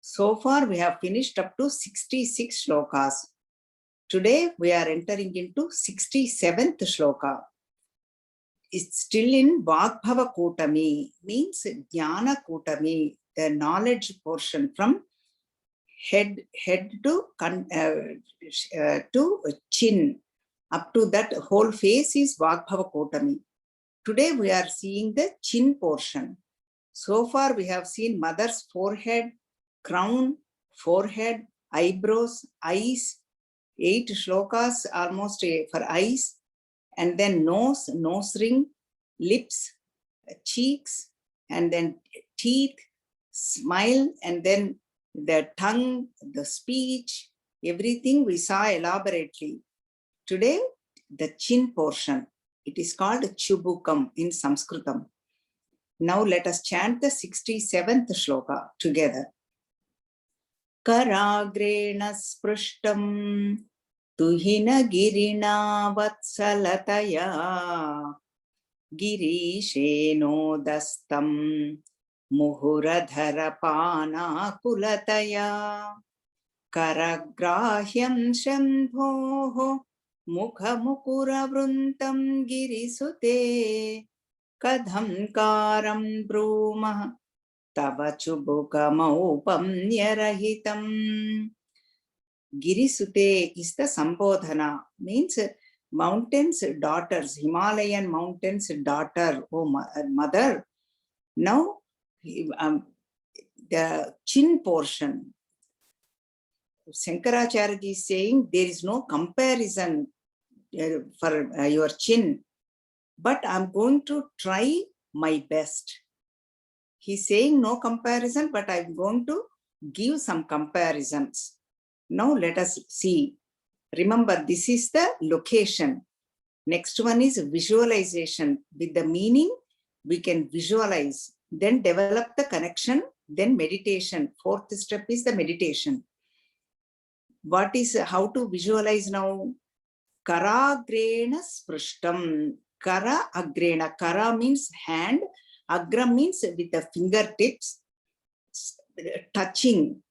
So far we have finished up to 66 shlokas. Today we are entering into 67th shloka. It's still in Vagbhava Kutami, means Jnana Kutami, the knowledge portion from head to chin. Up to that whole face is Vagbhava Kutami. Today we are seeing the chin portion. So far we have seen mother's forehead, crown, forehead, eyebrows, eyes, 8 shlokas almost for eyes, and then nose ring, lips, cheeks, and then teeth, smile, and then the tongue, the speech, everything we saw elaborately. Today, the chin portion. It is called Chubukam in Sanskritam. Now let us chant the 67th shloka together. Karagrena sprushtam tuhina girina vatsalataya girisheno dastam muhuradhara pana kulataya karagrahyam shambhoho mukhamukura vruntam girisute kadham karam brumah tava chubukamaupam nyarahitam. Girisute is the Sambodhana, means mountains daughters, Himalayan mountains daughter, oh mother. Now the chin portion, Shankaracharya is saying there is no comparison for your chin, but I'm going to try my best. He's saying no comparison, but I'm going to give some comparisons. Now let us see. Remember, this is the location. Next one is visualization. With the meaning, we can visualize, then develop the connection, then meditation. 4th step is the meditation. What is how to visualize now? Karagrena sprushtam. Kara agrena. Kara means hand. Agra means with the fingertips. Touching.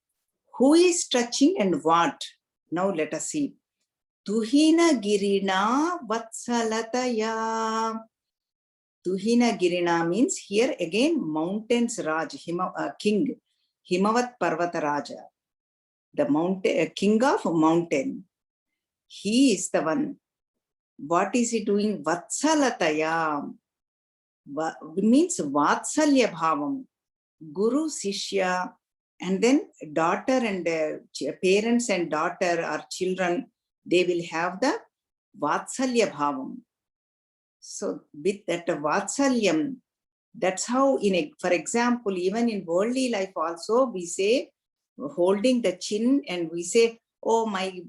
Who is touching and what? Now let us see. Tuhina girina vatsalataya. Tuhina girina means here again mountains Raj, king, Himavat Parvata Raja. The mountain, king of mountain. He is the one. What is he doing? Vatsalataya. Means Vatsalya Bhavam. Guru Sishya. And then daughter and parents and daughter or children, they will have the Vatsalya Bhavam. So with that Vatsalyam, that's how for example, even in worldly life also, we say, holding the chin and we say, oh my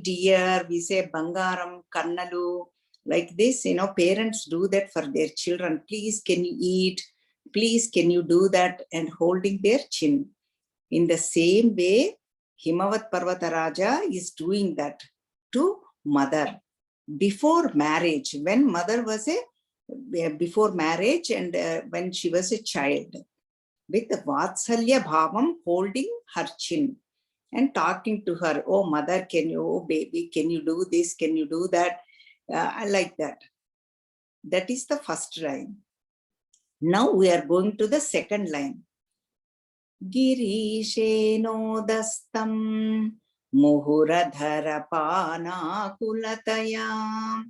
dear, we say Bangaram, Kannalu, like this, parents do that for their children. Please, can you eat? Please, can you do that? And holding their chin. In the same way, Himavat Parvata Raja is doing that to mother before marriage, when mother was before marriage and when she was a child, with the Vatsalya Bhavam, holding her chin and talking to her, oh mother, can you, oh baby, can you do this? Can you do that? I like that. That is the first line. Now we are going to the second line. Girisheno dastam muhuradhara pana kulataya.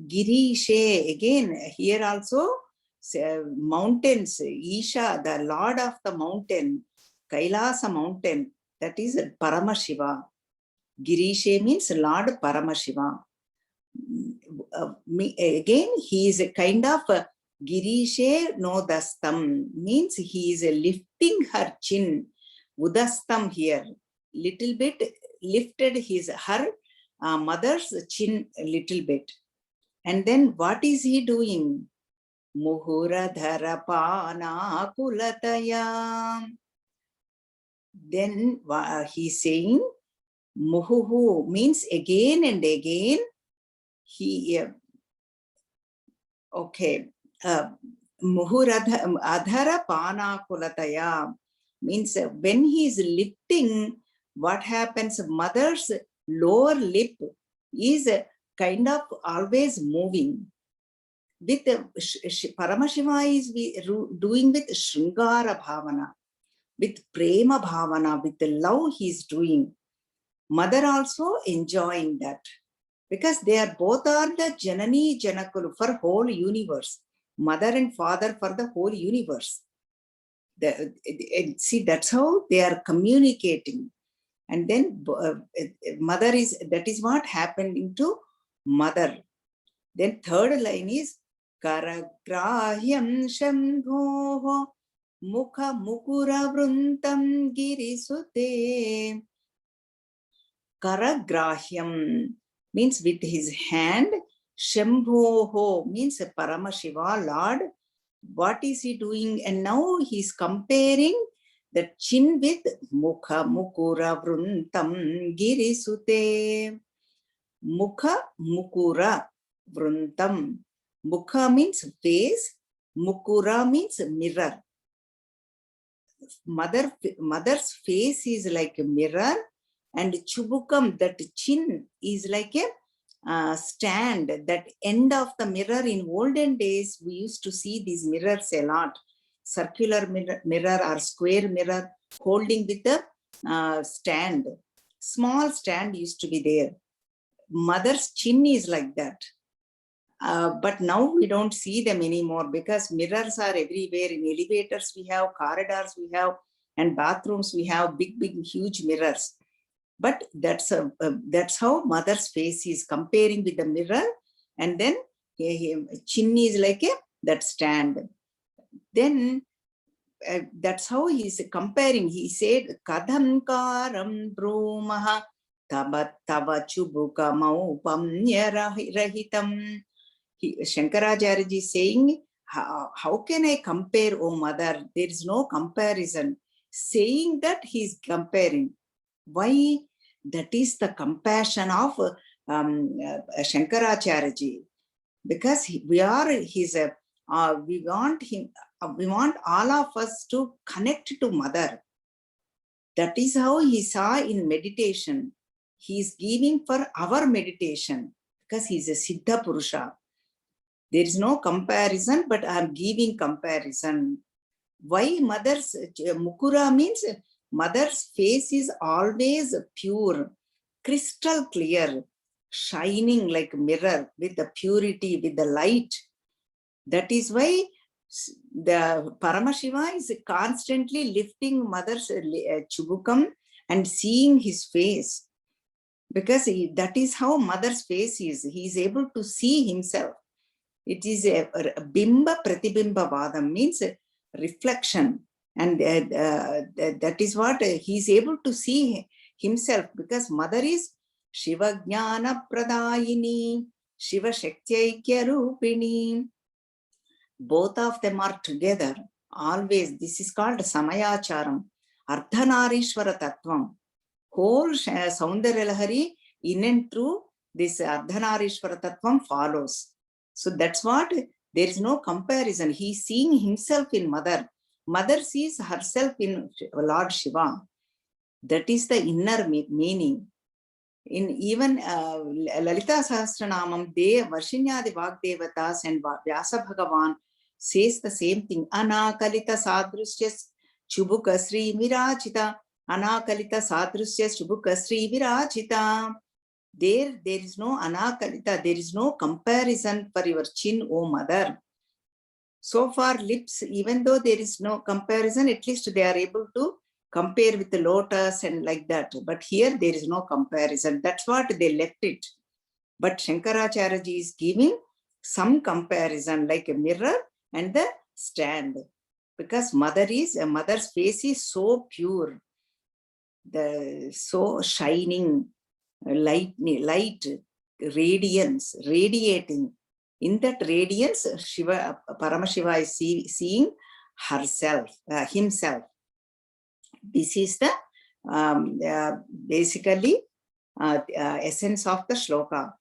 Girishe, again, here also, mountains, Isha, the Lord of the mountain, Kailasa mountain, that is Paramashiva. Girishe means Lord Paramashiva. Again, he is a kind of Girishe no dastam, means he is lifting her chin. Udastam here, little bit lifted her mother's chin a little bit. And then what is he doing? Muhuradhara pana kulataya. Then he's saying, Muhuhu means again and again. He, okay. Muhuradhara pana kulataya. Means when he is lifting, what happens? Mother's lower lip is kind of always moving. With Paramashiva is doing with Shringara Bhavana, with Prema Bhavana, with the love he is doing. Mother also enjoying that, because they are both are the Janani Janakulu for whole universe, mother and father for the whole universe. See, that's how they are communicating. And then mother is, that is what happened into mother. Then third line is Karagrahyam Shambhoho Mukha Mukura Vruntam Girisute. Karagrahyam means with his hand. Shambhoho means Paramashiva, Lord. What is he doing? And now he's comparing the chin with Mukha Mukura Vruntam Girisute. Mukha Mukura Vruntam. Mukha means face, Mukura means mirror. Mother's face is like a mirror, and Chubukam, that chin, is like a stand, that end of the mirror. In olden days, we used to see these mirrors a lot. Circular mirror or square mirror holding with a stand. Small stand used to be there. Mother's chin is like that. But now we don't see them anymore, because mirrors are everywhere. In elevators we have, corridors we have, and bathrooms we have big, huge mirrors. But that's how mother's face is comparing with the mirror, and then chin is like that stand. Then that's how he's comparing. He said, Kadam karam brumaha tava chubuka maupam rahitam. Shankaracharya is saying, how can I compare, O mother? There is no comparison. Saying that he is comparing. Why? That is the compassion of Shankaracharya, because we want all of us to connect to mother. That is how he saw in meditation. He is giving for our meditation, because he is a Siddha Purusha. There is no comparison, but I am giving comparison. Why mother's Mukura means mother's face is always pure, crystal clear, shining like a mirror with the purity, with the light. That is why the Paramashiva is constantly lifting mother's Chubukam and seeing his face, because that is how mother's face is. He is able to see himself. It is a bimba pratibimba vadam, means reflection, and that is what he is able to see himself, because mother is Shiva Jnana Pradayini, Shiva Shaktiaikya Rupini. Both of them are together always. This is called Samayacharam, Ardhanarishwara Tattvam. Whole Saundarya Lahari, in and through this Ardhanarishwara Tattvam follows. So that's what, there is no comparison. He is seeing himself in mother. Mother sees herself in Lord Shiva. That is the inner meaning. In even Lalita Sahasranamam, Varshinyadi Vagdevatas and Vyasa Bhagavan says the same thing. Anakalita Sadrusyas Chubuka Sri Virachita. Anakalita Sadrusyas Chubuka Sri Virachita. There is no anakalita, there is no comparison for your chin, O mother. So far, lips, even though there is no comparison, at least they are able to compare with the lotus and like that. But here there is no comparison. That's what they left it. But Shankaracharya is giving some comparison, like a mirror and the stand, because mother's face is so pure, so shining. Light, radiance, radiating. In that radiance, Paramashiva is seeing herself, himself. This is the basically essence of the shloka.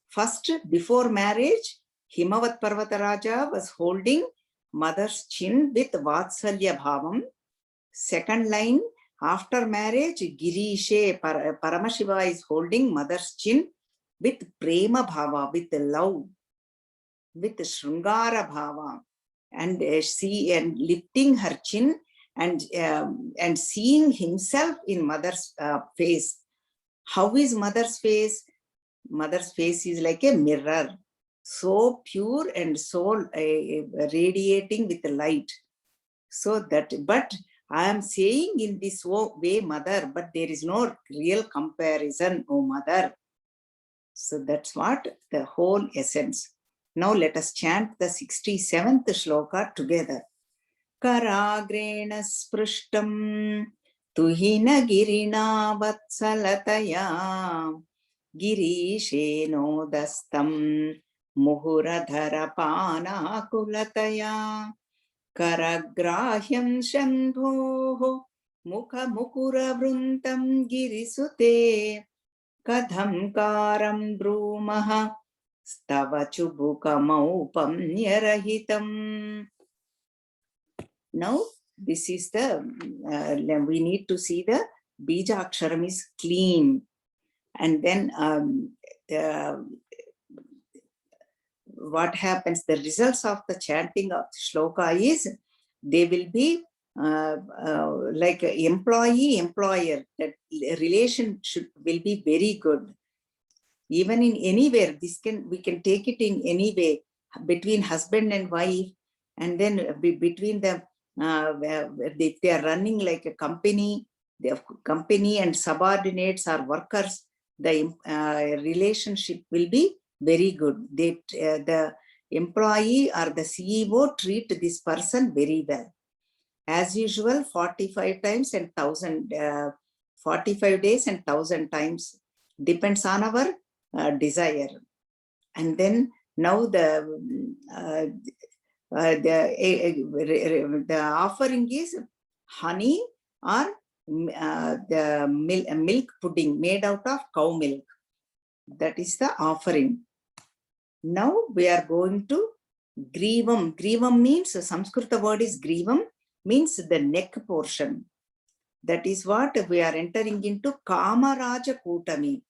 First, before marriage, Himavat Parvata Raja was holding mother's chin with Vatsalya Bhavam. Second line, after marriage, Girishe, Paramashiva is holding mother's chin with prema bhava, with love, with Shrungara bhava, and and lifting her chin and seeing himself in mother's face. How is mother's face? Mother's face is like a mirror, so pure and so radiating with light. So that, but I am saying in this way, mother, but there is no real comparison, oh mother. So that's what the whole essence. Now let us chant the 67th shloka together. Karagrena sprushtam tuhina girina vatsalataya girisheno dastam muhuradhara panakulataya Karagrahyam Shambhoh Mukhamukuravrintam Girisute Kadham Karam Brumaha Stavachubukamau Nyarahitam. Now, this is the, we need to see the Bija Aksharam is clean. And then what happens, the results of the chanting of the shloka is, they will be like employee-employer, that relation will be very good. Even in anywhere, we can take it in any way, between husband and wife, and then between them, if they are running like a company, the company and subordinates or workers, the relationship will be very good. The employee or the CEO treat this person very well. As usual, 45 times and 45 days and 1,000 times, depends on our desire. And then now the offering is honey or the milk pudding made out of cow milk. That is the offering. Now we are going to Grivam. Grivam means, Sanskrita word is Grivam, means the neck portion. That is what we are entering into Kamaraja Kutami.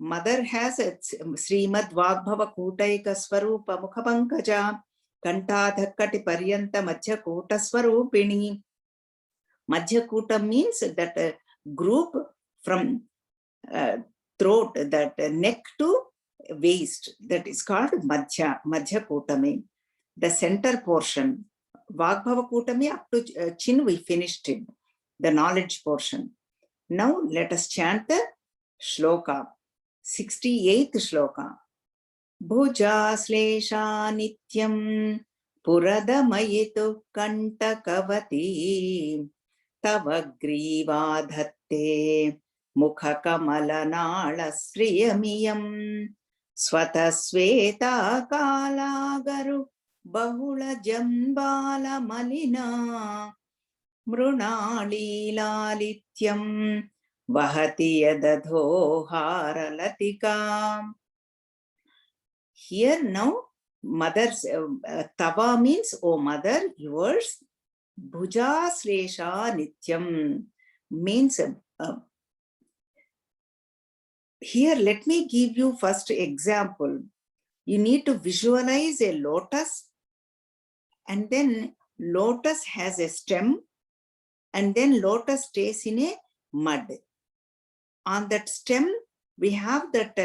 Mother has a Srimad Vagbhava Kutaika Swarupa Mukhapankaja Kantadhakkati Paryanta Madhya Kuta Swarupini. Madhya Kuta means that group from throat, that neck to waist, that is called Madhya Kutami. The center portion, Vagbhava Kutami up to chin, we finished it, the knowledge portion. Now let us chant the shloka, 68th shloka. Bhuja slesha nityam puradamayitu kantakavati tava griva dhatte mukha kamala nala sriyamiyam swata sweta kala garu bahula jambala malina mrunali lalityam vahati yadadho haralatika. Here now, mother's tava means, oh mother, yours. Bhuja slesha nityam means, here let me give you first example. You need to visualize a lotus, and then lotus has a stem, and then lotus stays in a mud. On that stem, we have that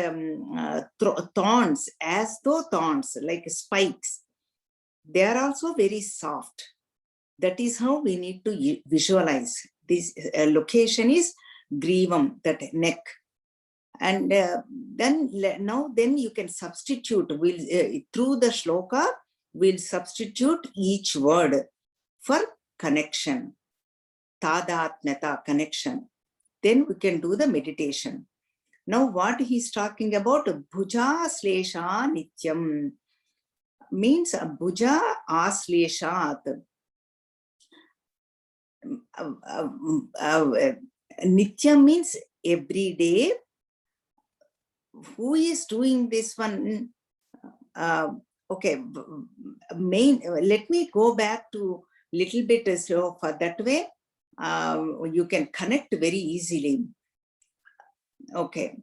thorns, as though thorns, like spikes. They are also very soft. That is how we need to visualize. This location is Grivam, that neck. And then you can substitute, through the shloka, we'll substitute each word for connection, tadatmyata, connection. Then we can do the meditation. Now what he's talking about, bhuja slesha nityam, means bhuja asleshat. Nityam means every day. Who is doing this one? Okay, let me go back to little bit, so for that way you can connect very easily. Okay.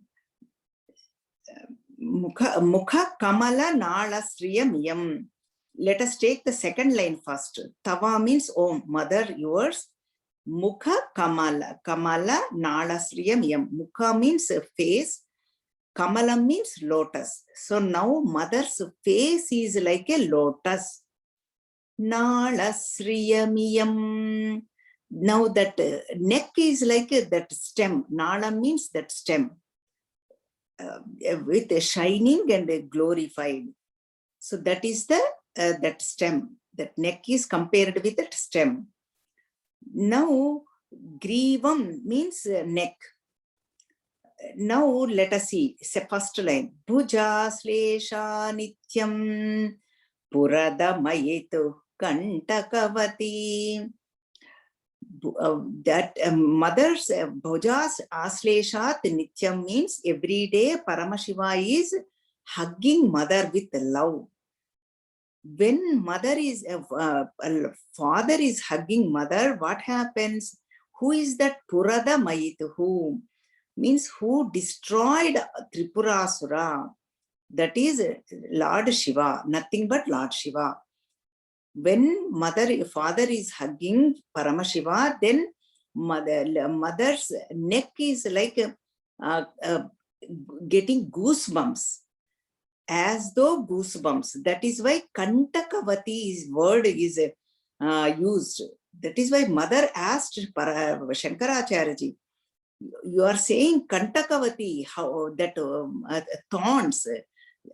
Mukha Kamala Nala Sriyamiyam. Let us take the second line first. Tava means, oh mother, yours. Mukha Kamala. Kamala Nala Sriyamiyam. Mukha means face. Kamala means lotus. So now mother's face is like a lotus. Nala Sriyamiyam. Now that neck is like that stem. Nala means that stem. With a shining and a glorified. So that is the that stem. That neck is compared with that stem. Now, Grivam means neck. Now let us see. It's a first line. Bhuja Slesha Nityam Purada Mayetu Kantakavati. That mother's Bhujas Asleshat Nityam means every day Paramashiva is hugging mother with love. When mother is father is hugging mother, what happens? Who is that Purada Mayitu? Who means who destroyed Tripurasura? That is Lord Shiva, nothing but Lord Shiva. When father is hugging Paramashiva, then mother's neck is like getting goosebumps, as though goosebumps. That is why Kantakavati word is used. That is why mother asked Shankaracharya, you are saying Kantakavati, how that thorns,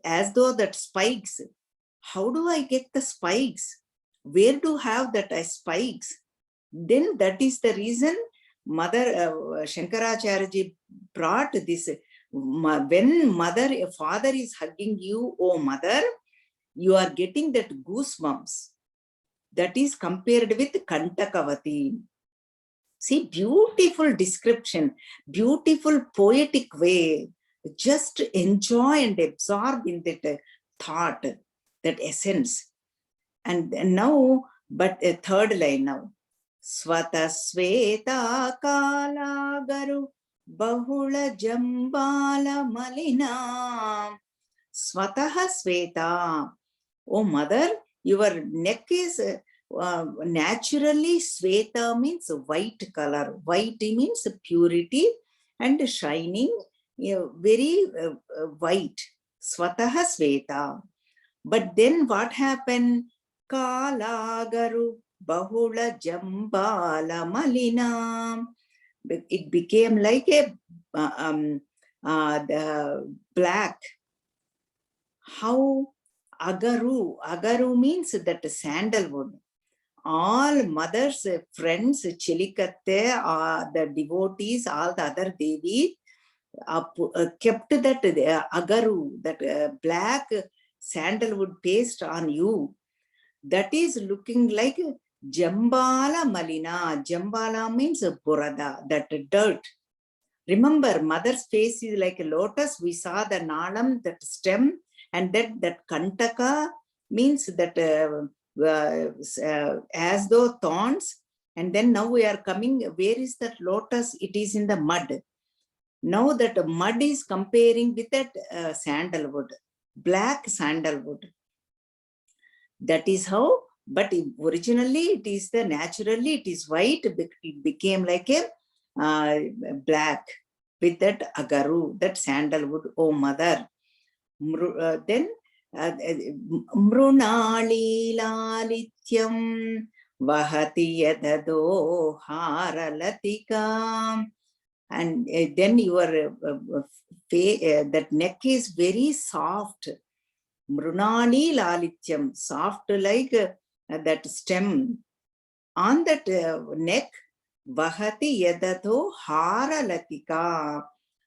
as though that spikes. How do I get the spikes? Where do have that spikes? Then that is the reason mother Shankaracharya brought this. When father is hugging you, oh mother, you are getting that goosebumps. That is compared with Kantakavati. See, beautiful description, beautiful poetic way. Just enjoy and absorb in that thought, that essence. And now, but a third line now. Swata Sweta Kala Garu Bahula Jambala Malina. Swataha Sweta. Oh mother, your neck is naturally Sweta means white color. White means purity and shining, very white. Swataha Sweta. But then what happened? Kalagaru Bahula Jambala Malina. It became like a the black. How? Agaru means that sandalwood. All mothers, friends, Chilikatte, the devotees, all the other Devi kept that agaru, that black sandalwood paste on you. That is looking like Jambala Malina. Jambala means Burada, that dirt. Remember, mother's face is like a lotus. We saw the Nalam, that stem, and that Kantaka means that as though thorns. And then now we are coming, where is that lotus? It is in the mud. Now that mud is comparing with that sandalwood, black sandalwood. That is how, but originally it is naturally it is white. It became like a black with that agaru, that sandalwood, oh mother. Then Mrunali Lalityam Vahati Yadado Haralatika. And then your that neck is very soft. Mrunali Lalityam, soft like that stem. On that neck, Vahati Yadato Haralatika.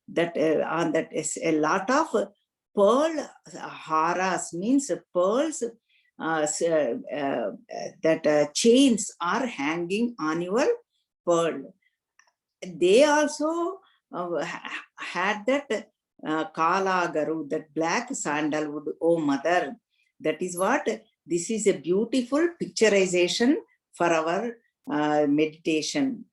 That on that is a lot of pearl haras, means pearls, that chains are hanging on your pearl. They also had that Kalagaru, that black sandalwood, oh mother. That is what, this is a beautiful picturization for our meditation.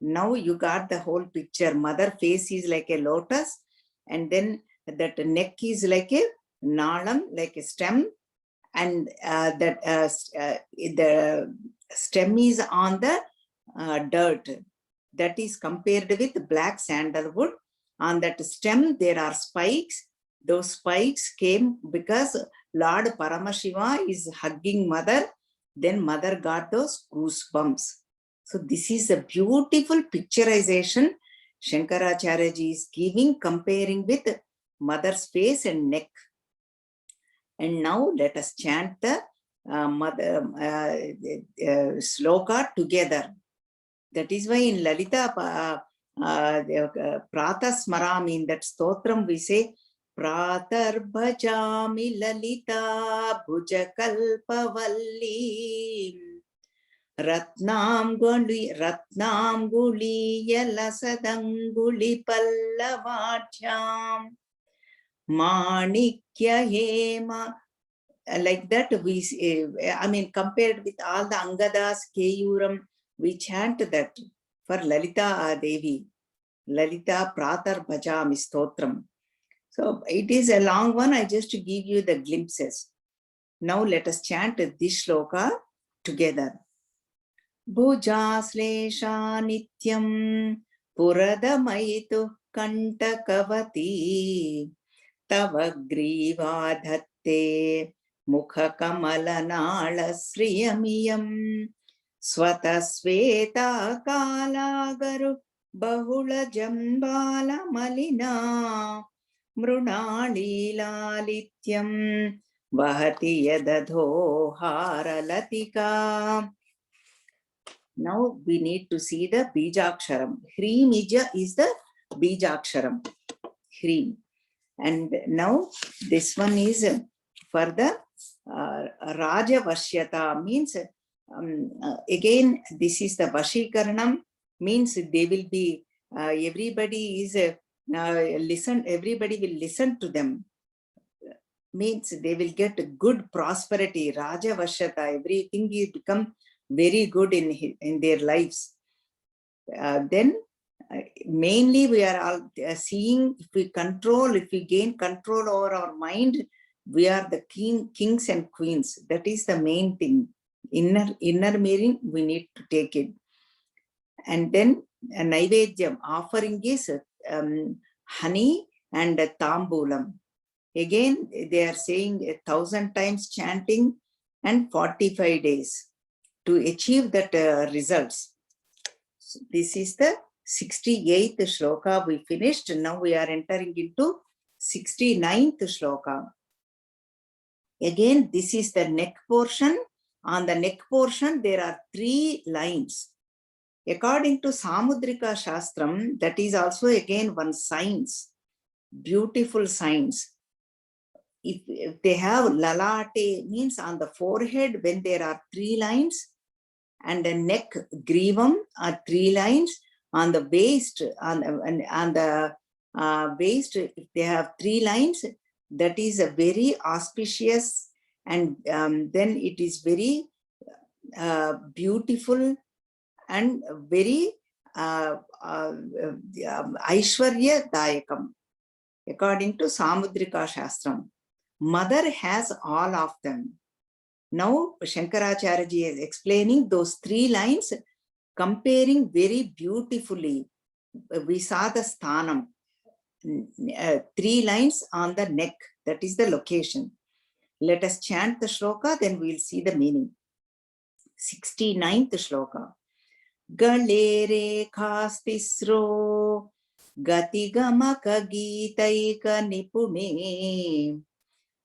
Now you got the whole picture. Mother face is like a lotus, and then that neck is like a nalam, like a stem, and the stem is on the dirt. That is compared with black sandalwood. On that stem there are spikes. Those spikes came because Lord Paramashiva is hugging mother. Then mother got those goosebumps. So this is a beautiful picturization Shankaracharya ji is giving, comparing with mother's face and neck. And now let us chant the sloka together. That is why in Lalita Prata Smarami, in that stotram we say Pratar Bhajami Lalita Bhujakalpavalli Ratnam Guli Yalasadanguli Pallavacham Manikya Hema. Like that, we compared with all the Angadas, Keyuram, we chant that for Lalita Devi, Lalita Pratar Bhajami Stotram. So it is a long one. I just give you the glimpses. Now let us chant this shloka together. Bhujaslesha Nityam Puradamaitu Kantakavati Tavagriva Mukhakamalanaala Sriyamiyam Swatasveta Kalagaru Bahula Jambala Malina Mrunali Lalityam Vahati Yadadho Haralatika. Now we need to see the Bijaksharam. Hrimija is the Bijaksharam. Hrim. And now this one is for the Raja Vashyata, means again this is the Vashikaranam, means they will be everybody is everybody will listen to them, means they will get good prosperity. Raja Vashyata, everything is become very good in their lives. Then mainly we are all seeing, if we gain control over our mind, we are the kings and queens. That is the main thing. Inner meaning, we need to take it. And then Naivedyam, offering is honey and tambulam. Again, they are saying 1,000 times chanting and 45 days to achieve that results. So this is the 68th shloka we finished. Now we are entering into 69th shloka. Again, this is the neck portion. On the neck portion, there are 3 lines. According to Samudrika Shastram, that is also again one science, beautiful science. If they have lalate, means on the forehead, when there are 3 lines, and the neck, grivam, are 3 lines. On the waist, on the waist, if they have 3 lines, that is a very auspicious, and then it is very beautiful and very Aishwarya Dayakam, according to Samudrika Shastram. Mother has all of them. Now Shankaracharya ji is explaining those 3 lines, comparing very beautifully. We saw the sthanam, 3 lines on the neck, that is the location. Let us chant the shloka, then we will see the meaning. 69th shloka. Gale rekhastisro gatigamaka gitaika nipune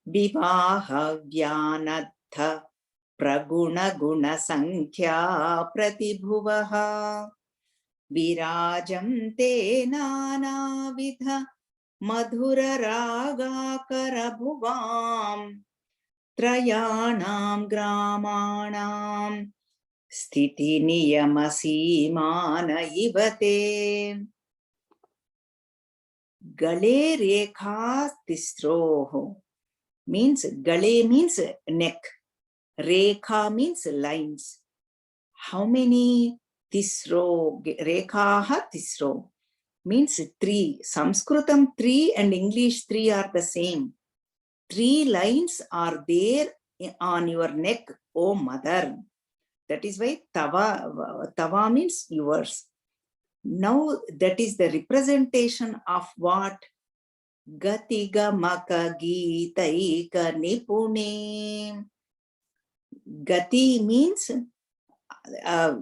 vivaha vyanadha praguna guna sankhya pratibhuvaha virajam te nanavidha madhura ragakara bhuvam trayanam gramanam sthiti niyamasimana ivate. Gale rekha tisroho means, gale means neck, rekha means lines. How many Tisro, Rekhaha Tisro means three. Sanskritam three and English three are the same. 3 lines are there on your neck, O mother. That is why Tava means yours. Now that is the representation of what? Gatiga maka gitaika nipune. Gati means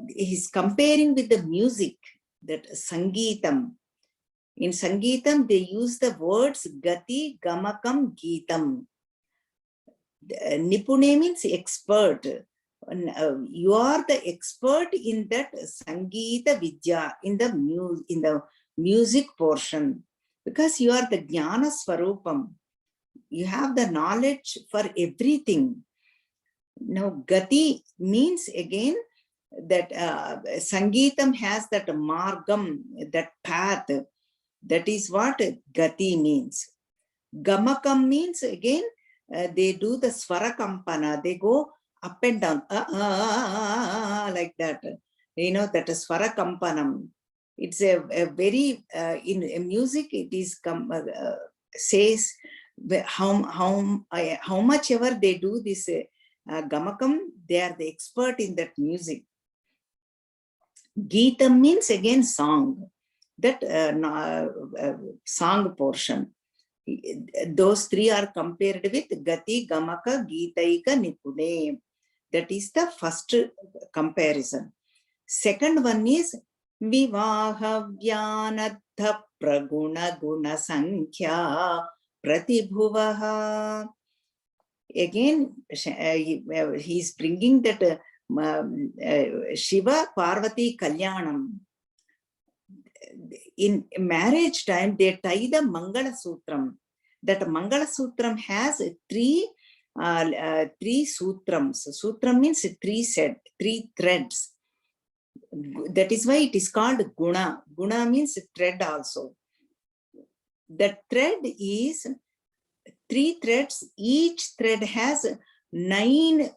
he's comparing with the music, that Sangeetam. In Sangeetam, they use the words Gati, Gamakam, Geetam. Nipune means expert. You are the expert in that Sangeeta Vidya, in the music portion, because you are the Jnana Swarupam. You have the knowledge for everything. Now, Gati means again that Sangeetam has that margam, that path. That is what Gati means. Gamakam means again, they do the Swara Kampana. They go up and down, like that. You know, that is Swara Kampanam. It's a very, in music, it is, says how much ever they do this Gamakam, they are the expert in that music. Geetam means again song, that song portion. Those three are compared with Gati, Gamaka, Geetaika, Nipune. That is the first comparison. Second one is Vivaha Vyanadha Praguna Guna Sankhya Pratibhuvaha. Again, he is bringing that Shiva Parvati Kalyanam. In marriage time, they tie the Mangala Sutram. That Mangala Sutram has three sutrams. Sutram means three threads. That is why it is called Guna. Guna means thread also. The thread is 3 threads. Each thread has 9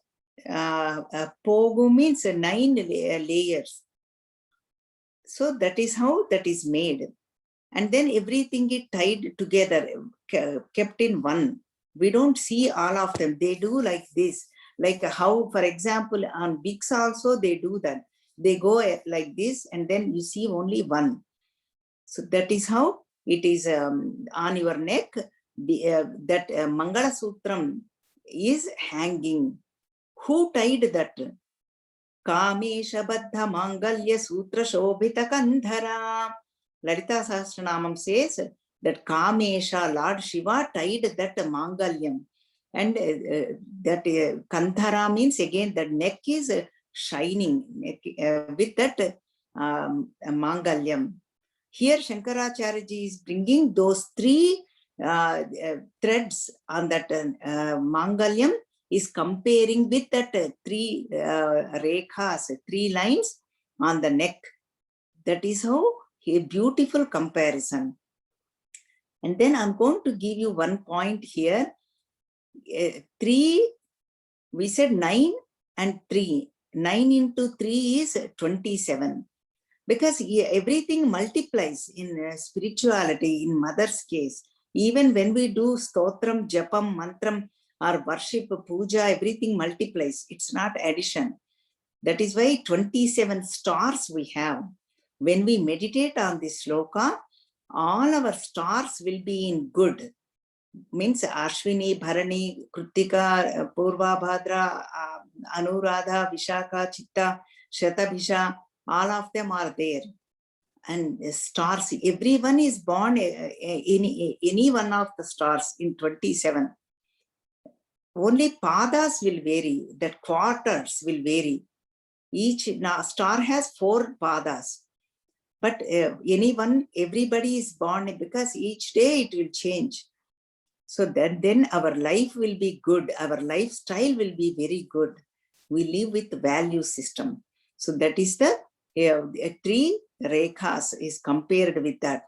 pogu means 9 layers. So that is how that is made. And then everything is tied together, kept in one. We don't see all of them. They do like this. Like how, for example, on bigs also they do that. They go like this and then you see only one. So that is how it is on your neck. That Mangala Sutram is hanging. Who tied that? Kamesha Baddha Mangalya Sutra Shobhita Kandhara. Lalita Sahasranamam says that Kamesha, Lord Shiva, tied that Mangalyam. And that Kandhara means again the neck is shining with that Mangalyam. Here Shankaracharya ji is bringing those 3 threads on that Mangalyam, is comparing with that 3 rekhas, 3 lines on the neck. That is how a beautiful comparison. And then I'm going to give you one point here. 3, we said 9 and 3. 9 into 3 is 27. Because everything multiplies in spirituality, in mother's case. Even when we do stotram, japam, mantram, or worship, puja, everything multiplies. It's not addition. That is why 27 stars we have. When we meditate on this sloka, all our stars will be in good. Means Ashwini, Bharani, Kritika, Purva, Bhadra, Anuradha, Vishaka, Chitta, Shatabhisha, all of them are there. And stars, everyone is born in any one of the stars in 27. Only padas will vary, that quarters will vary. Each star has 4 padas. But everybody is born, because each day it will change. So then our life will be good. Our lifestyle will be very good. We live with the value system. So that is the 3 rekhas is compared with that.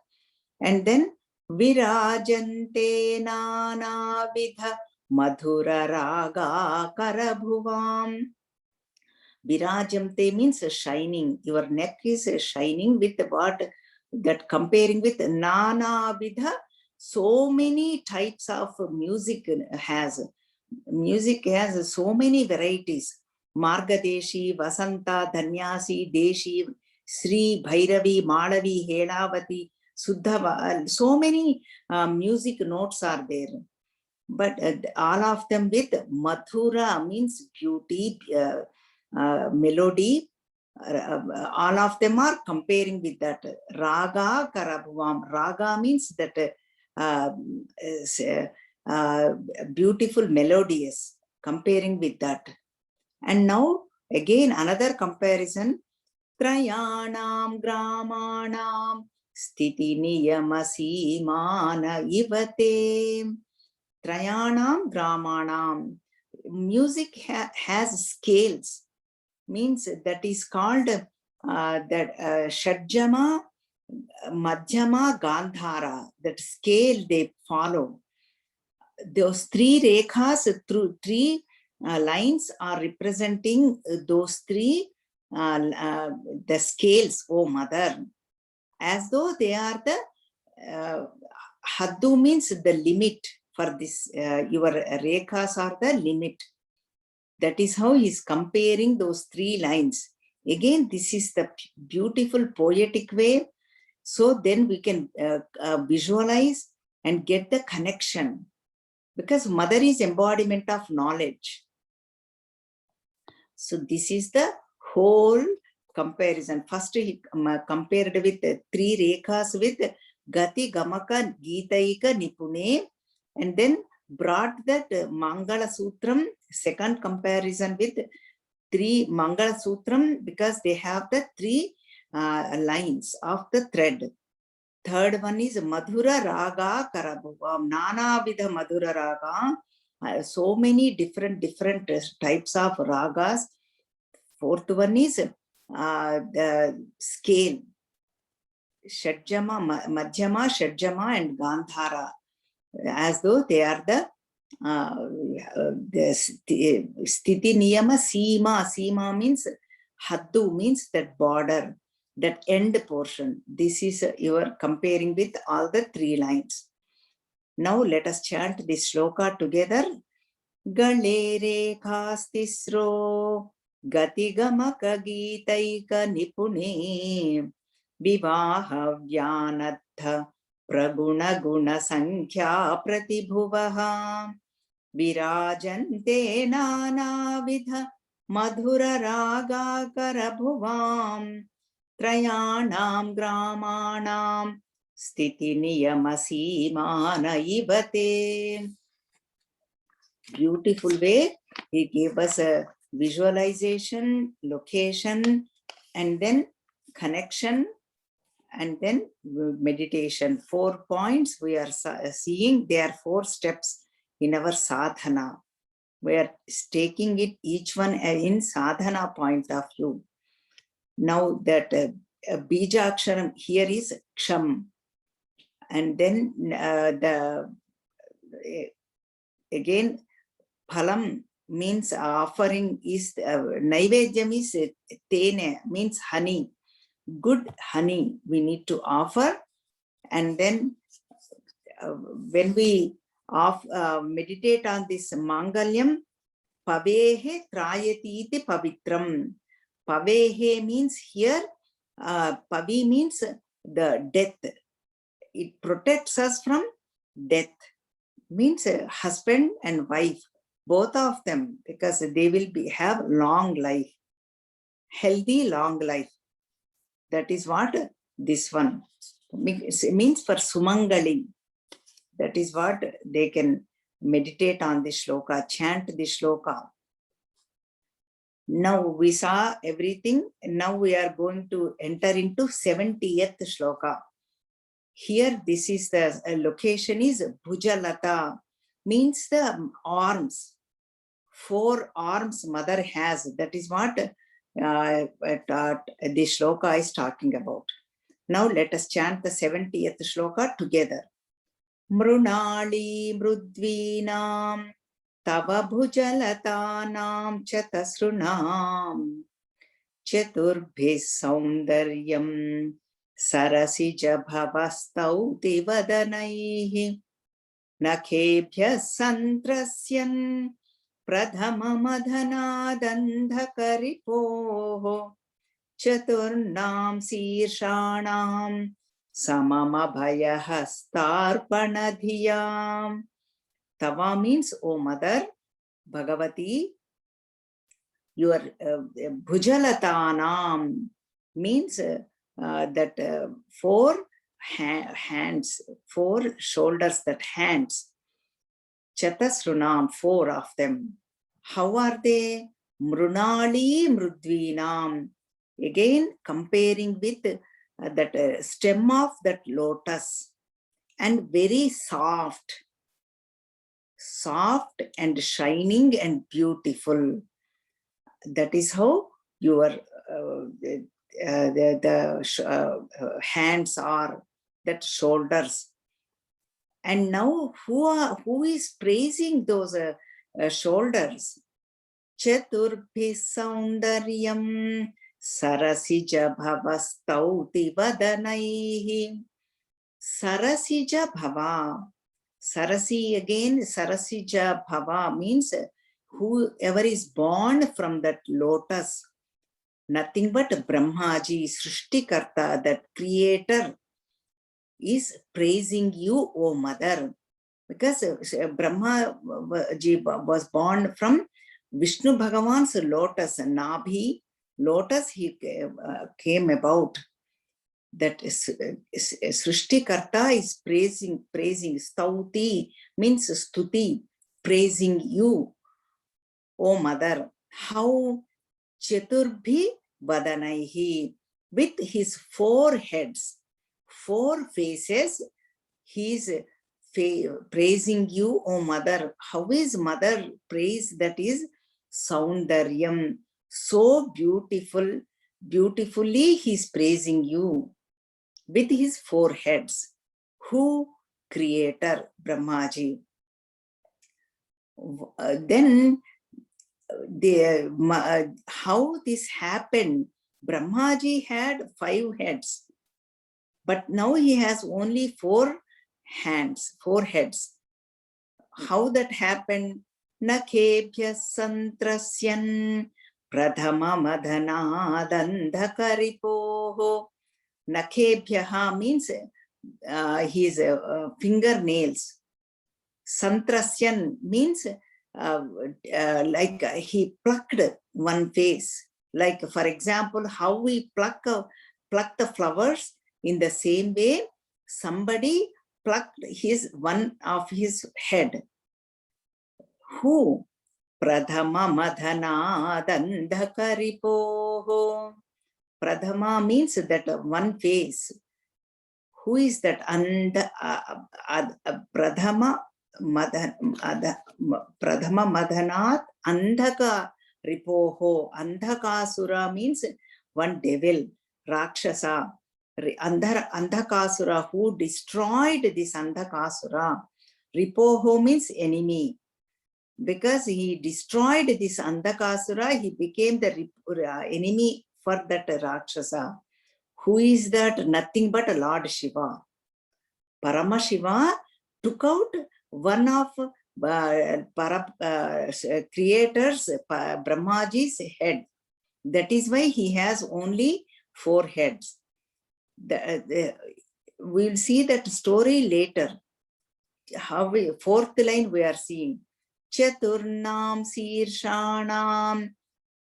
And then Virajante Nana Vidha Madhura Raga Karabhuvam. Virajamte means shining. Your neck is shining with what? That comparing with Nana Vidha, so many types of music has. Music has so many varieties. Margadeshi, Vasanta, Dhanyasi, Deshi, Sri, Bhairavi, Malavi, Helavati, Suddhava, so many music notes are there. But all of them with Madhura means beauty, melody. All of them are comparing with that. Raga Karabhuvam. Raga means that beautiful, melodious, comparing with that. And now again another comparison. Trayanam Gramanam Sthiti Niyama Simana Ivate. Trayanam Gramanam. Music has scales, means that is called Shadjama, Madhyama, Gandhara, that scale they follow. Those three rekhas through three lines are representing those three the scales, oh mother, as though they are the haddu means the limit for this, your rekhas are the limit. That is how he is comparing those three lines. Again, this is the beautiful poetic way. So then we can visualize and get the connection, because mother is embodiment of knowledge. So this is the whole comparison. First he compared with three rekhas with Gati, Gamaka, Gitaika, Nipune, and then brought that Mangala Sutram, second comparison with three Mangala Sutram, because they have the three lines of the thread. Third one is Madhura Raga Karabhuvam, Nana Vidha Madhura Raga, so many different types of ragas. Fourth one is the scale, Shadjama, Madhyama, Shadjama and Gandhara, as though they are the Sthiti Niyama Seema. Seema means Haddu, means that border, that end portion. This is your comparing with all the three lines. Now let us chant this shloka together. Galere khastisro Gati Gamaka Gitaika Nipune Vivaha Vyanatha Praguna Guna Sankhya Pratibhuvaha Virajante Nana Vidha Madhura Raga Karabhuvam Trayanam Gramanam Sthiti Niyama Simana Ivate. Beautiful way. He gave us a visualization, location, and then connection, and then meditation. 4 points we are seeing. There are 4 steps in our sadhana. We are taking it each one in sadhana point of view. Now that bija aksharam here is ksham, and then again phalam means offering is naivedyam is tene, means honey, good honey we need to offer. And then when we meditate on this mangalyam, pavehe trayati iti pavitram. Pavehe means here, pavi means the death. It protects us from death. Means husband and wife, both of them, because they will have long life, healthy long life. That is what this one means for Sumangali. That is what they can meditate on this shloka, chant this shloka. Now we saw everything. Now we are going to enter into 70th shloka. Here, this is the location is Bhujalata, means the arms. 4 arms mother has. That is what the shloka is talking about. Now let us chant the 70th shloka together. Mrunali mrudvinam tava bhujalatanam chatasrunam Chaturbhi Saundaryam Sarasija Bhavastauti Vadanaihi Nakhebhya Santrasyan Pradhamamadhanadandhakaripoho Chaturnam Sirshanam Samamabhayahastarpanadhiyam. Tava means, O Mother, Bhagavati, your Bhujalatanam means that four hands, four shoulders, that hands. Chatasrunam, four of them. How are they? Mrunali Mrudvinam. Again, comparing with that stem of that lotus, and very soft, soft and shining and beautiful. That is how your hands are, that shoulders. And now who is praising those shoulders? Chaturbhi Saundaryam Sarasija Bhavastauti Vadanaihi. Sarasija Bhava. Sarasi again, Sarasija Bhava means whoever is born from that lotus, nothing but Brahmaji, Srishtikarta, that creator, is praising you, O Mother. Because Brahmaji was born from Vishnu Bhagavan's lotus, Nabhi lotus, he came about. That Srishtikarta is praising, Stauti means stuti, praising you, O Mother. How? Chaturbhi Vadanaihi, with his four heads, four faces, he is praising you, O Mother. How is Mother praise? That is Saundaryam, so beautiful, beautifully he is praising you with his four heads. Who? Creator, Brahmaji. Then how this happened? Brahmaji had 5 heads, but now he has only 4 hands, 4 heads. How that happened? Nakhebhya santrasyan pradhama madhanadandhakaripoho. Nakhebhyaha means his fingernails. Santrasyan means like he plucked one face. Like, for example, how we pluck the flowers, in the same way, somebody plucked one of his head. Who? Pradhama madhana dandhakaripoho. Pradhama means that one face. Who is that? Pradhama madhanat andhaka ripoho. Andhakasura means one devil, Rakshasa. Andhakasura, who destroyed this Andhakasura. Ripoho means enemy. Because he destroyed this Andhakasura, he became the enemy for that Rakshasa. Who is that? Nothing but Lord Shiva. Paramashiva took out one of creators, Brahmaji's head. That is why he has only 4 heads. We'll see that story later. How 4th line we are seeing. Chaturnam Sirshanam.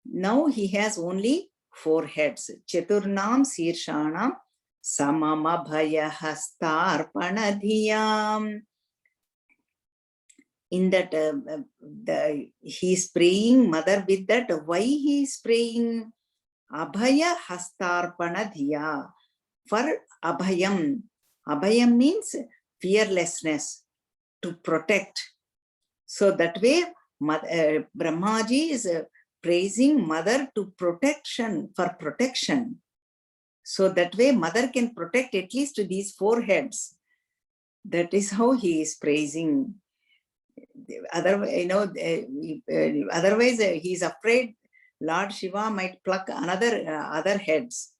Now he has only 4 heads. Chaturnam Sirshanam Samamabhayahastarpanadhiyam. In that, he is praying Mother with that. Why he is praying? Abhaya Hastarpanadhiya. For Abhayam. Abhayam means fearlessness, to protect. So that way, Brahmaji is praising Mother to protection, for protection. So that way, Mother can protect at least these 4 heads. That is how he is praising. Otherwise, he is afraid Lord Shiva might pluck another other heads.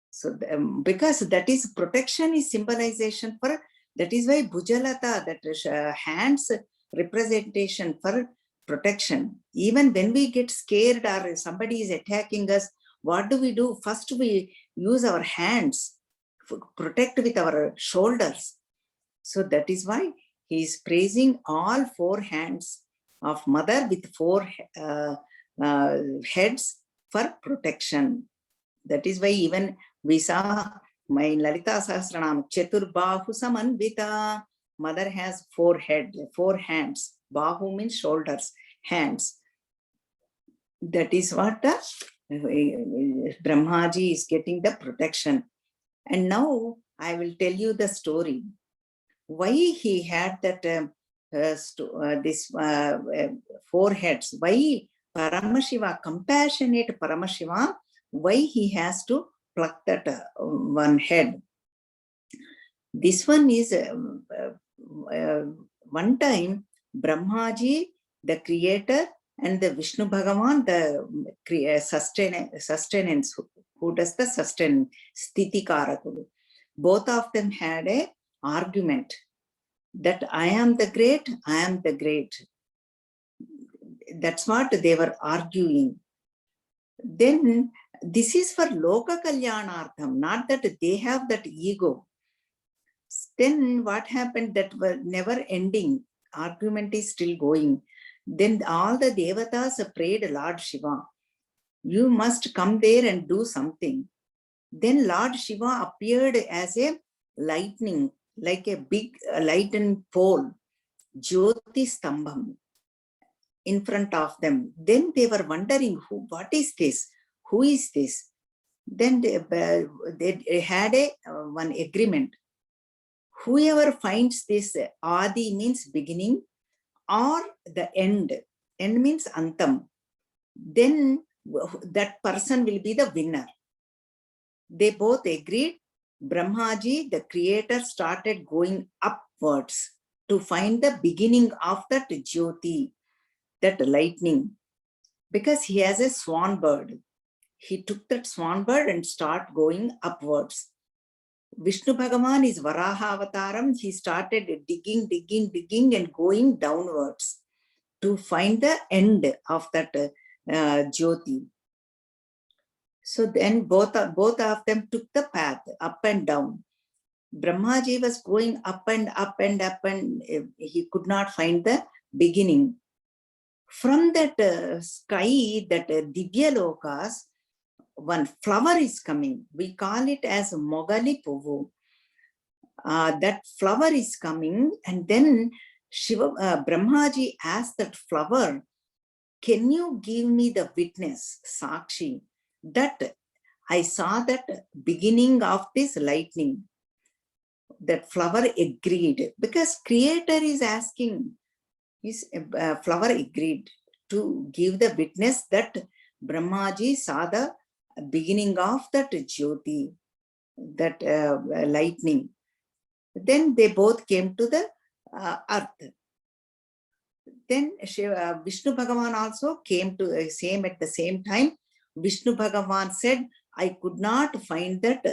So because that is protection is symbolization for, that is why Bhujalata, that hands representation for protection. Even when we get scared or somebody is attacking us, what do? First we use our hands, protect with our shoulders. So that is why he is praising all four hands of mother with four heads for protection. That is why even we saw my Lalita Sahasranam, Chaturbahu Samanvita. Mother has four hands. Bahu means shoulders, hands. That is what Brahmaji is getting the protection. And now I will tell you the story. Why he had that four heads? Why Paramashiva, compassionate Paramashiva, why he has to pluck that one head? This one is one time Brahmaji, the creator, and the Vishnu Bhagavan, the sustenance, who does the sustenance, Sthiti Karakulu. Both of them had a argument that I am the great, I am the great. That's what they were arguing. Then this is for Loka Kalyanartham, not that they have that ego. Then what happened, that were never ending. Argument is still going. Then all the devatas prayed Lord Shiva, you must come there and do something. Then Lord Shiva appeared as a lightning, like a big lightning pole, Jyoti Stambham, in front of them. Then they were wondering, what is this? Who is this? Then they had one agreement. Whoever finds this, Adi means beginning, or the end means Antam, then that person will be the winner. They both agreed. Brahmaji, the creator, started going upwards to find the beginning of that Jyoti, that lightning, because he has a swan bird. He took that swan bird and started going upwards. Vishnu Bhagavan is Varaha Avataram. He started digging and going downwards to find the end of that Jyoti. So then both of them took the path up and down. Brahmaji was going up and he could not find the beginning. From that sky, that Divya Lokas, one flower is coming. We call it as Mogali Puvu. That flower is coming, and then Brahmaji asked that flower, can you give me the witness, Sakshi, that I saw that beginning of this lightning? That flower agreed, because creator is asking. His flower agreed to give the witness that Brahmaji saw the beginning of that Jyoti, that lightning. Then they both came to the earth. Then Vishnu Bhagavan also came to same at the same time. Vishnu Bhagavan said, I could not find that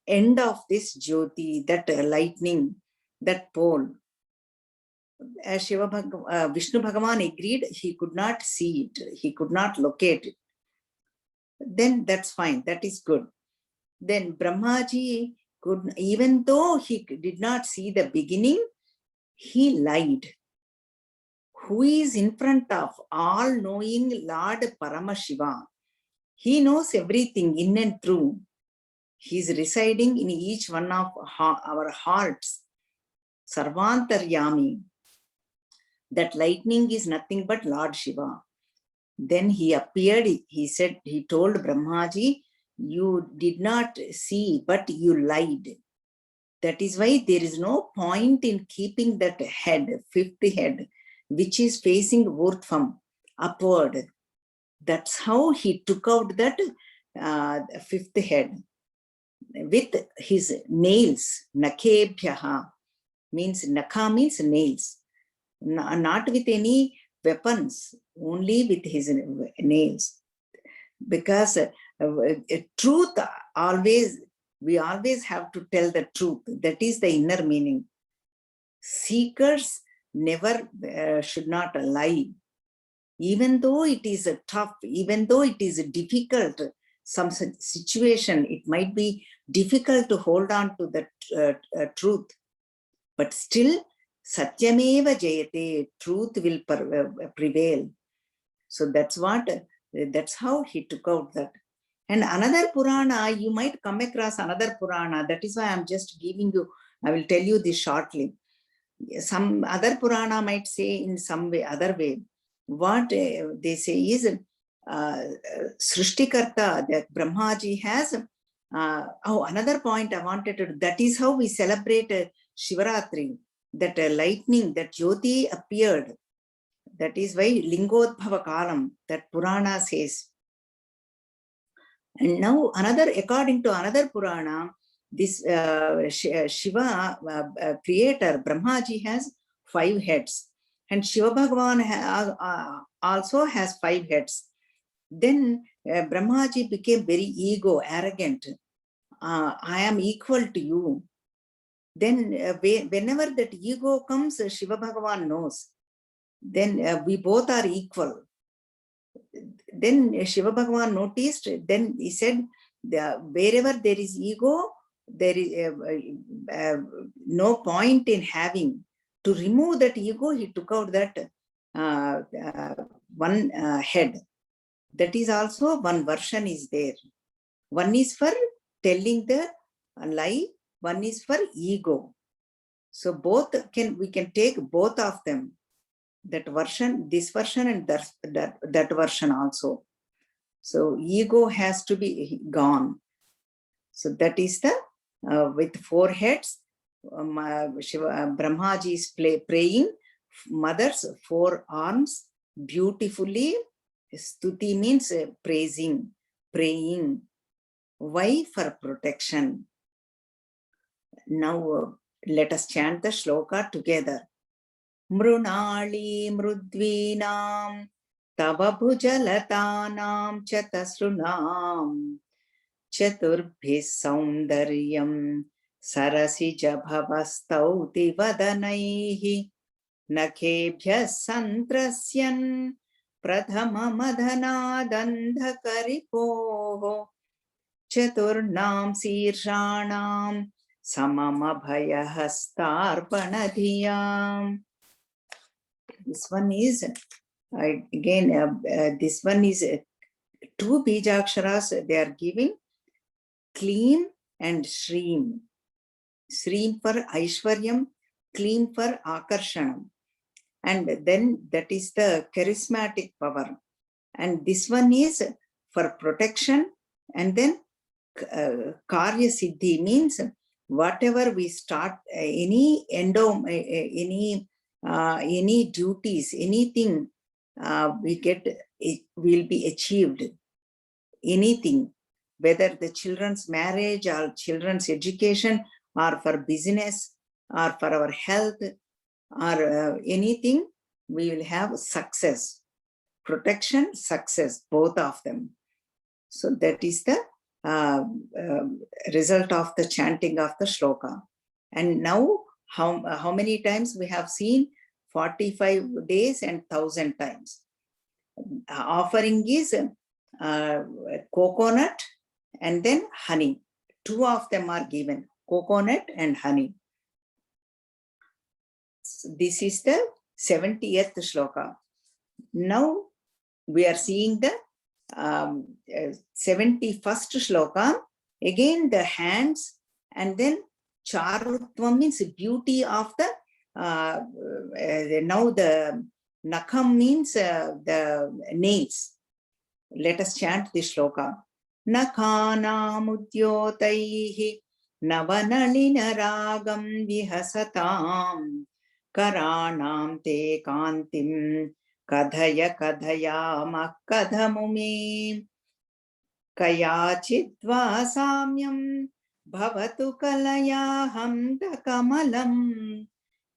end of this Jyoti, that lightning, that pole. Vishnu Bhagavan agreed, he could not see it, he could not locate it. Then that's fine, that is good. Then Brahmaji could, even though he did not see the beginning, he lied. Who is in front of all-knowing Lord Paramashiva? He knows everything in and through. He is residing in each one of our hearts. Sarvantaryami. That lightning is nothing but Lord Shiva. Then he appeared, he said, he told Brahmaji, you did not see, but you lied. That is why there is no point in keeping that head, fifth head, which is facing Urdhvam, upward. That's how he took out that fifth head with his nails. Nakebhyaha means, Nakha means nails. Not with any weapons, only with his nails. because truth always, we always have to tell the truth. That is the inner meaning. Seekers never should not lie. Even though it is tough, even though it is difficult, some situation, it might be difficult to hold on to the truth. But still, Satyameva Jayate, truth will prevail. So that's what, that's how he took out that. And another Purana, you might come across another Purana. That is why I'm just giving you, I will tell you this shortly. Some other Purana might say in some way, other way. What they say is, Srishtikarta, that Brahmaji has, another point I wanted to, that is how we celebrate Shivaratri, that lightning, that Jyoti appeared. That is why Lingodbhava Kalam, that Purana says. And now another, according to another Purana, this Shiva creator, Brahmaji, has 5 heads. And Shiva Bhagavan also has 5 heads. Then Brahmaji became very arrogant. I am equal to you. Then whenever that ego comes, Shiva Bhagavan knows. Then we both are equal. Then Shiva Bhagavan noticed, then he said, wherever there is ego, there is no point in having. To remove that ego, he took out that one head. That is also one version is there. One is for telling the lie, one is for ego. So both we can take both of them. That version, this version, and that version also. So ego has to be gone. So that is the with 4 heads. Brahmaji is praying. Mother's 4 arms beautifully. Stuti means praising, praying. Why? For protection. Now let us chant the shloka together. Mrunali mrudvinam tava bhujalatanam chatasrunam chaturbhis saundaryam sarasija bhavastauti vadanaihi nakhebhyas santrasyan pradhama madhanadandhakaripoho chaturnam sirshanam samamabhayahastarpanadhiyam. This one is, again, this one is 2 Bijaksharas they are giving, Kleem and Shreem. Shreem for Aishwaryam, Kleem for Akarshanam. And then that is the charismatic power. And this one is for protection. And then Karya Siddhi means whatever we start, any duties, anything we get, it will be achieved. Anything, whether the children's marriage or children's education or for business or for our health or anything, we will have success. Protection, success, both of them. So that is the result of the chanting of the shloka. And now, how many times we have seen? 45 days and 1,000 times. Offering is coconut and then honey. 2 of them are given, coconut and honey. So this is the 70th shloka. Now we are seeing the 71st shloka. Again the hands, and then charutvam means beauty of the, now the nakham means the nails. Let us chant this shloka. Nakhanam udyotaihi navanalina ragam vihasatam karanam te kantim kadhaya kadhayama kadhamume kayachidva samyam bhavatu kalayaham takamalam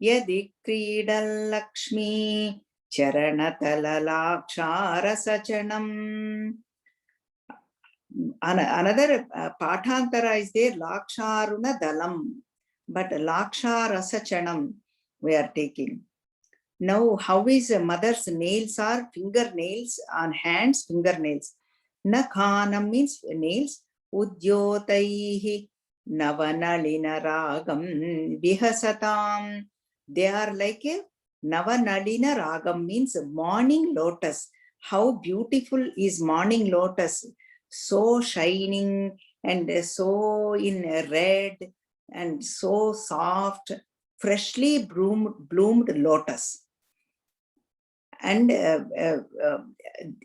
yadi kridal lakshmi charanatalalakshara sachanam Another Patantara is there, Laksharuna Dalam, but Laksha Rasachanam we are taking. Now, how is a mother's nails are fingernails on hands, fingernails. Nakhanam means nails. Udyotaihi navanalina ragam vihasatam. They are like a navanalina ragam means morning lotus. How beautiful is morning lotus. So shining and so in red and so soft, freshly bloomed lotus. And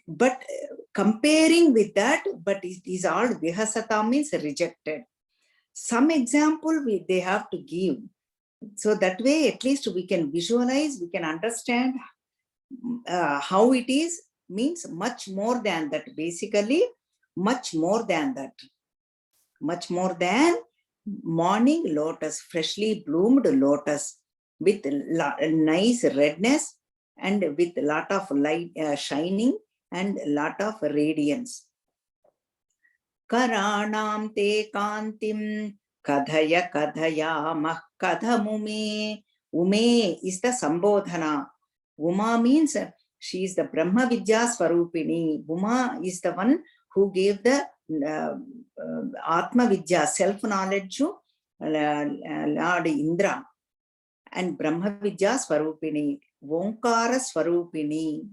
but comparing with that, but it is all vihasata means rejected. Some example they have to give, so that way at least we can visualize, we can understand how it is, means much more than that, basically much more than that, much more than morning lotus, freshly bloomed lotus with nice redness and with a lot of light shining and a lot of radiance. Karanam te kantim kadhaya kadhayamah kadhamume. Ume is the Sambodhana. Uma means she is the Brahma Vidya Swarupini. Uma is the one who gave the Atma Vidya, self-knowledge to Lord Indra. And Brahma Vidya Swarupini, Vonkara Swarupini.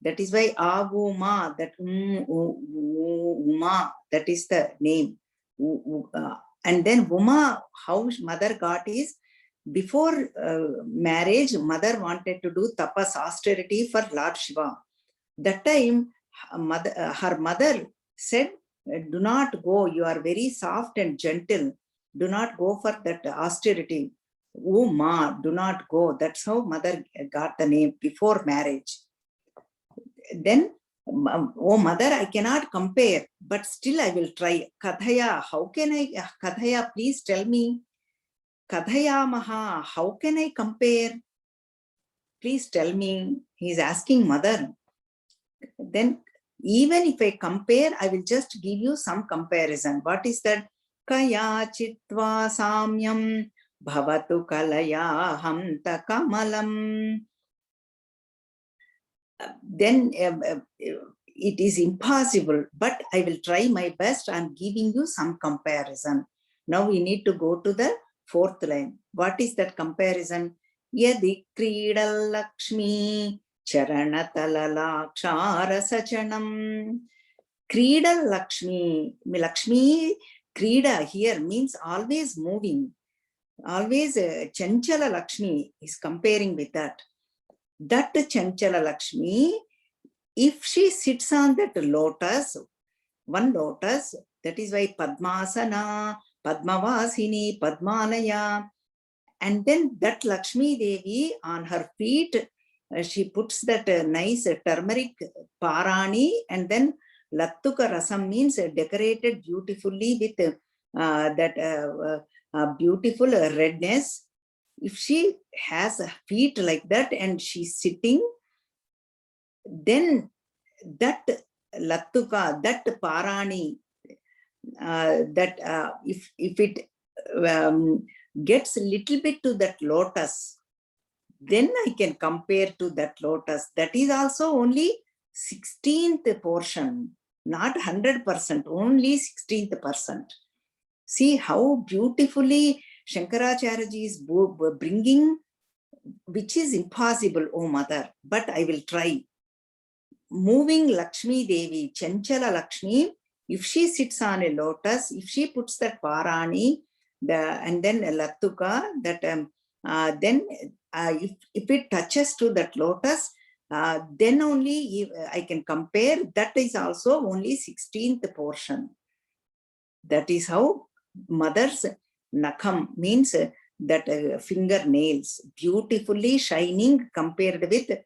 That is why Avuma, that Uma, that is the name. And then Uma, how mother got is, before marriage, mother wanted to do tapas, austerity for Lord Shiva. That time, her mother said, do not go, you are very soft and gentle. Do not go for that austerity. Oh ma, do not go. That's how mother got the name before marriage. Then, oh mother, I cannot compare, but still I will try. Kadhaya, how can I, Kadhaya, please tell me. Kadhaya maha, how can I compare? Please tell me. He is asking mother. Then, even if I compare, I will just give you some comparison. What is that? Kaya chitva samyam bhavatu kalaya hamta kamalam. Then it is impossible, but I will try my best. I'm giving you some comparison. Now we need to go to the fourth line. What is that comparison? Yadi kridal lakshmi charanatala sachanam. Kridal lakshmi, lakshmi krida here means always moving, always chanchala lakshmi is comparing with that. That chanchala lakshmi, if she sits on that lotus, one lotus, that is why Padmasana, Padmavasini, Padmanaya, and then that Lakshmi Devi on her feet, she puts that nice turmeric parani, and then Lattuka Rasam means decorated beautifully with that beautiful redness. If she has feet like that and she's sitting, then that Lattuka, that Parani, that if it gets a little bit to that lotus, then I can compare to that lotus. That is also only 16th portion, not 100%, only 16th percent. See how beautifully Shankaracharya is bringing, which is impossible, oh mother, but I will try. Moving Lakshmi Devi, Chanchala Lakshmi, if she sits on a lotus, if she puts that Parani, and then Lattuka, that then if it touches to that lotus, then only I can compare. That is also only 16th portion. That is how mother's nakham means that fingernails, beautifully shining compared with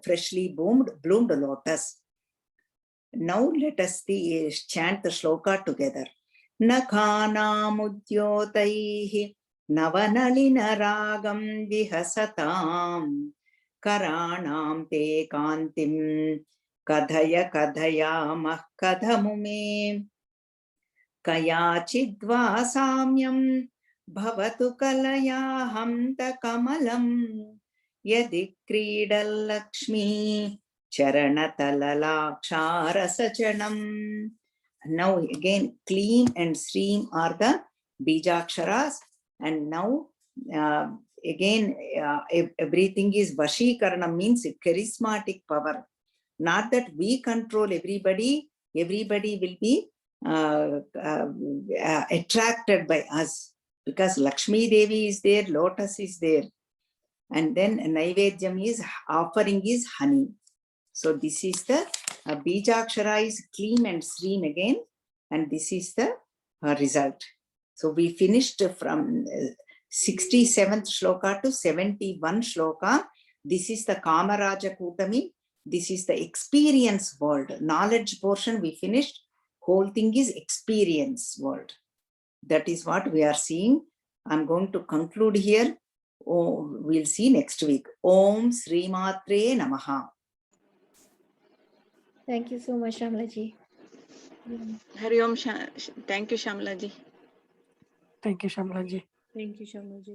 freshly bloomed lotus. Now let us chant the shloka together. Nakhanam udyotaihi navanalina ragam vihasatam karanam te kantim Kadhaya kadhayamah kadhamume Kayachidva samyam bhavatu kalayaham kamalam Yadi kridal lakshmi charanatalalaksharasajanam. Now again, Kleem and Sreem are the Bijaksharas, and now again everything is Vashikaranam, means charismatic power. Not that we control everybody, everybody will be attracted by us, because Lakshmi Devi is there, lotus is there, and then Naivedyam is offering is honey. So this is the Bijakshara is Kleem and Sreem again, and this is the result. So we finished from 67th shloka to 71 shloka. This is the Kamaraja Kutami. This is the experience world. Knowledge portion we finished. Whole thing is experience world. That is what we are seeing. I'm going to conclude here. Oh, we'll see next week. Om Sri Matre Namaha. Thank you so much, Shamla ji. Hari Om. Thank you, Shamla ji. Thank you, Shamla ji. Thank you, Shamla ji.